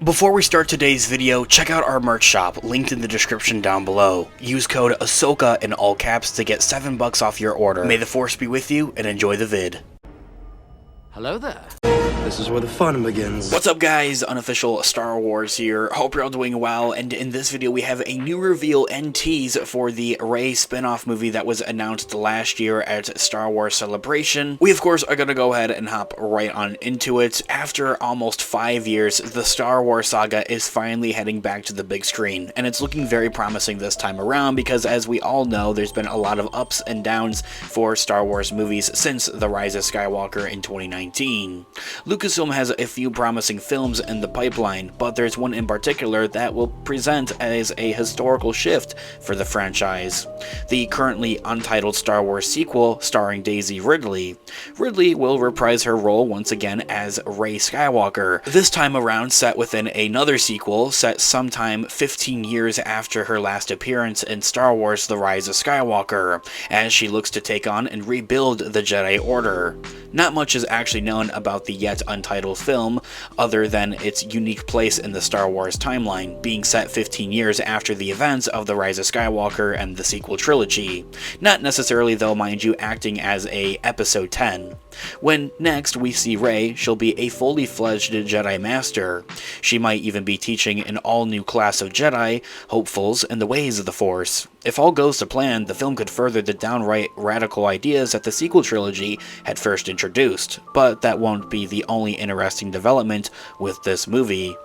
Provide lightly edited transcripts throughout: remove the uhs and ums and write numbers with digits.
Before we start today's video, check out our merch shop, linked in the description down below. Use code Ahsoka in all caps to get $7 off your order. May the Force be with you, and enjoy the vid. Hello there. This is where the fun begins. What's up guys, unofficial Star Wars here. Hope you're all doing well, and in this video we have a new reveal and tease for the REY spin-off movie that was announced last year at Star Wars Celebration. We of course are gonna go ahead and hop right on into it. After almost 5 years, the Star Wars saga is finally heading back to the big screen, and it's looking very promising this time around because, as we all know, there's been a lot of ups and downs for Star Wars movies since The Rise of Skywalker in 2019. Lucasfilm has a few promising films in the pipeline, but there's one in particular that will present as a historical shift for the franchise. The currently untitled Star Wars sequel starring Daisy Ridley. Ridley will reprise her role once again as Rey Skywalker, this time around set within another sequel set sometime 15 years after her last appearance in Star Wars The Rise of Skywalker, as she looks to take on and rebuild the Jedi Order. Not much is actually known about the yet untitled film, other than its unique place in the Star Wars timeline, being set 15 years after the events of The Rise of Skywalker and the sequel trilogy. Not necessarily though, mind you, acting as a Episode 10. When next we see Rey, she'll be a fully fledged Jedi Master. She might even be teaching an all-new class of Jedi hopefuls in the ways of the Force. If all goes to plan, the film could further the downright radical ideas that the sequel trilogy had first introduced, but that won't be the only interesting development with this movie.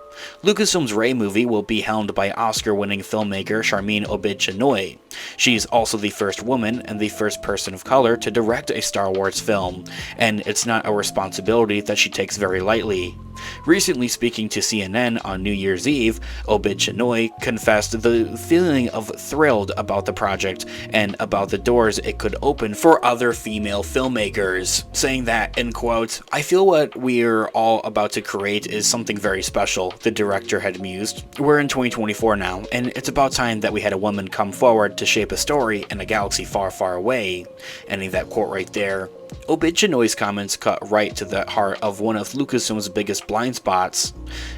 Lucasfilm's Rey movie will be helmed by Oscar-winning filmmaker Sharmeen Obaid-Chinoy. She's also the first woman and the first person of color to direct a Star Wars film, and it's not a responsibility that she takes very lightly. Recently speaking to CNN on New Year's Eve, Obaid-Chinoy confessed the feeling of thrilled about the project and about the doors it could open for other female filmmakers, saying that, in quote, "I feel what we're all about to create is something very special," the director had mused. "We're in 2024 now, and it's about time that we had a woman come forward to shape a story in a galaxy far, far away." Ending that quote right there. Obaid-Chinoy's comments cut right to the heart of one of Lucasfilm's biggest blind spots.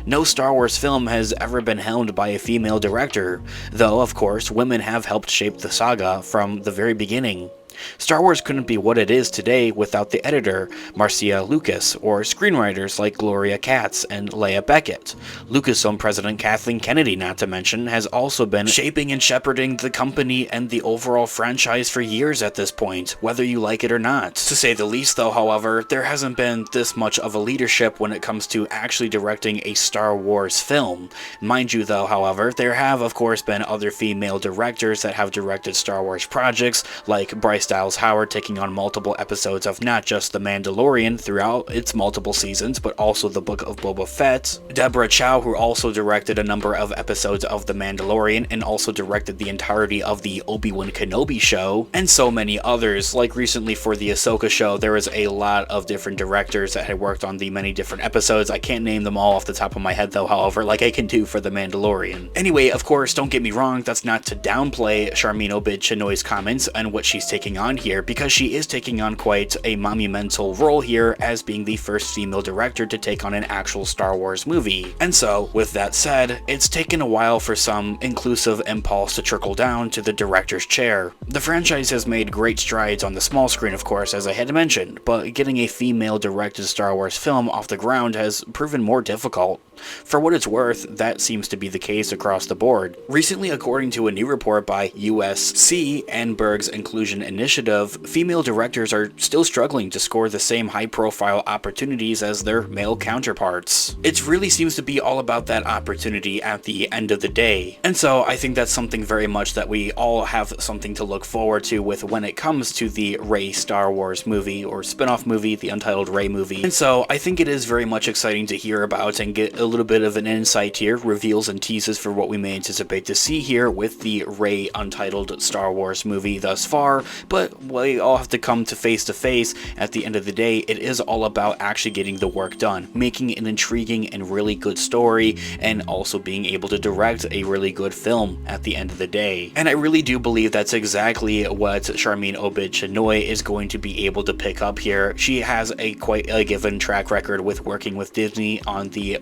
No Star Wars film has ever been helmed by a female director, though of course women have helped shape the saga from the very beginning. Star Wars couldn't be what it is today without the editor, Marcia Lucas, or screenwriters like Gloria Katz and Leia Beckett. Lucasfilm President Kathleen Kennedy, not to mention, has also been shaping and shepherding the company and the overall franchise for years at this point, whether you like it or not. To say the least though, however, there hasn't been this much of a leadership when it comes to actually directing a Star Wars film. Mind you though, however, there have of course been other female directors that have directed Star Wars projects, like Bryce Dallas Howard taking on multiple episodes of not just The Mandalorian throughout its multiple seasons, but also the Book of Boba Fett. Deborah Chow, who also directed a number of episodes of The Mandalorian and also directed the entirety of the Obi-Wan Kenobi show, and so many others. Like recently for the Ahsoka show, there was a lot of different directors that had worked on the many different episodes. I can't name them all off the top of my head though, however, like I can do for The Mandalorian. Anyway, of course, don't get me wrong, that's not to downplay Sharmeen Obaid-Chinoy's comments and what she's taking on here, because she is taking on quite a monumental role here as being the first female director to take on an actual Star Wars movie. And so, with that said, it's taken a while for some inclusive impulse to trickle down to the director's chair. The franchise has made great strides on the small screen, of course, as I had mentioned, but getting a female-directed Star Wars film off the ground has proven more difficult. For what it's worth, that seems to be the case across the board. Recently, according to a new report by USC and Berg's Inclusion Initiative, female directors are still struggling to score the same high-profile opportunities as their male counterparts. It really seems to be all about that opportunity at the end of the day. And so I think that's something very much that we all have something to look forward to with when it comes to the Rey Star Wars movie, or spin-off movie, the untitled Rey movie. And so I think it is very much exciting to hear about and get a little bit of an insight here, reveals and teases for what we may anticipate to see here with the Rey untitled Star Wars movie thus far, but but we all have to come to face at the end of the day. It is all about actually getting the work done, making an intriguing and really good story, and also being able to direct a really good film at the end of the day. And I really do believe that's exactly what Charmaine Obaid-Chinoy is going to be able to pick up here. She has quite a given track record with working with Disney on the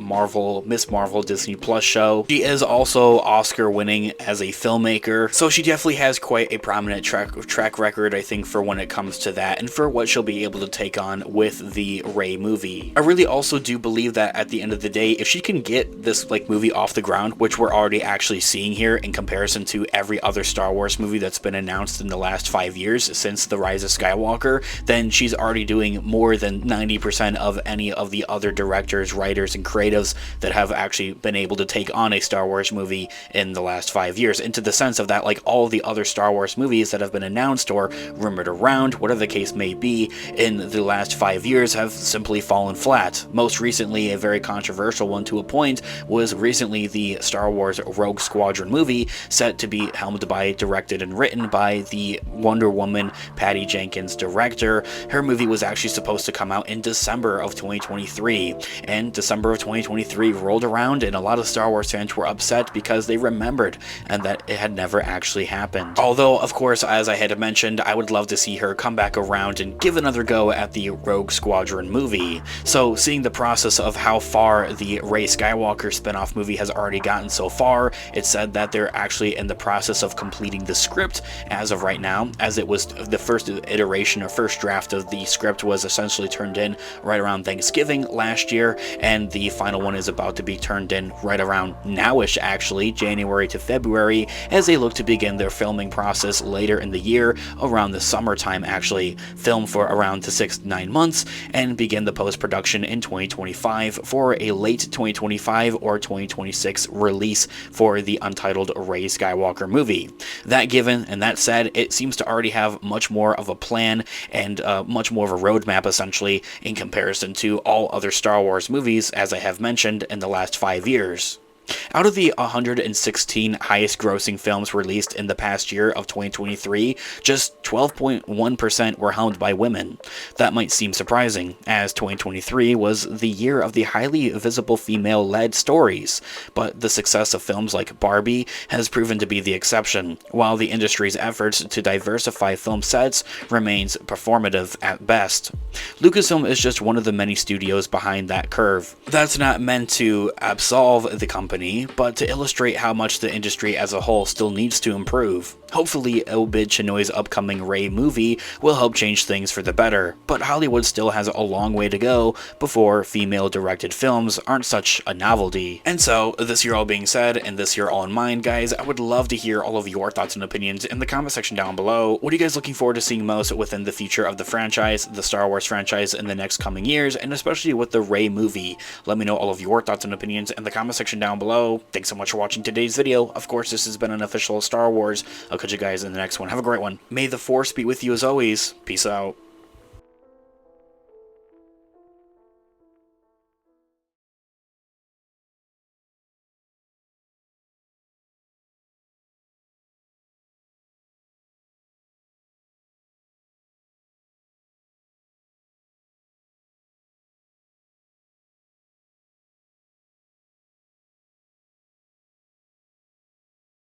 Miss Marvel Disney Plus show. She is also Oscar winning as a filmmaker, so she definitely has quite a prominent track record, I think, for when it comes to that and for what she'll be able to take on with the REY movie. I really also do believe that at the end of the day, if she can get this movie off the ground, which we're already actually seeing here in comparison to every other Star Wars movie that's been announced in the last 5 years since The Rise of Skywalker, then she's already doing more than 90% of any of the other directors, writers, and creatives that have actually been able to take on a Star Wars movie in the last 5 years, into the sense of that all the other Star Wars movies that have been announced or rumored around, whatever the case may be, in the last 5 years have simply fallen flat. Most recently, a very controversial one to a point, was recently the Star Wars Rogue Squadron movie, set to be helmed by, directed, and written by the Wonder Woman Patty Jenkins director. Her movie was actually supposed to come out in December of 2023, and December of 2023 rolled around and a lot of Star Wars fans were upset because they remembered and that it had never actually happened. Although, of course, as I had mentioned, I would love to see her come back around and give another go at the Rogue Squadron movie. So seeing the process of how far the Rey Skywalker spin-off movie has already gotten so far, it's said that they're actually in the process of completing the script as of right now, as it was the first iteration or first draft of the script was essentially turned in right around Thanksgiving last year, and the final one is about to be turned in right around nowish, actually, January to February, as they look to begin their filming process later in the year, around the summertime actually, film for around 6 to 9 months, and begin the post-production in 2025 for a late 2025 or 2026 release for the untitled Rey Skywalker movie. That given and that said, it seems to already have much more of a plan and much more of a roadmap essentially in comparison to all other Star Wars movies, as I have mentioned, in the last 5 years. Out of the 116 highest grossing films released in the past year of 2023, just 12.1% were helmed by women. That might seem surprising, as 2023 was the year of the highly visible female-led stories, but the success of films like Barbie has proven to be the exception, while the industry's efforts to diversify film sets remains performative at best. Lucasfilm is just one of the many studios behind that curve. That's not meant to absolve the company, but to illustrate how much the industry as a whole still needs to improve. Hopefully, Obaid-Chinoy's upcoming REY movie will help change things for the better, but Hollywood still has a long way to go before female-directed films aren't such a novelty. And so, this year all being said, and this year all in mind, guys, I would love to hear all of your thoughts and opinions in the comment section down below. What are you guys looking forward to seeing most within the future of the franchise, the Star Wars franchise, in the next coming years, and especially with the REY movie? Let me know all of your thoughts and opinions in the comment section down below. Thanks so much for watching today's video. Of course, this has been an official Star Wars. I'll catch you guys in the next one. Have a great one. May the Force be with you as always. Peace out.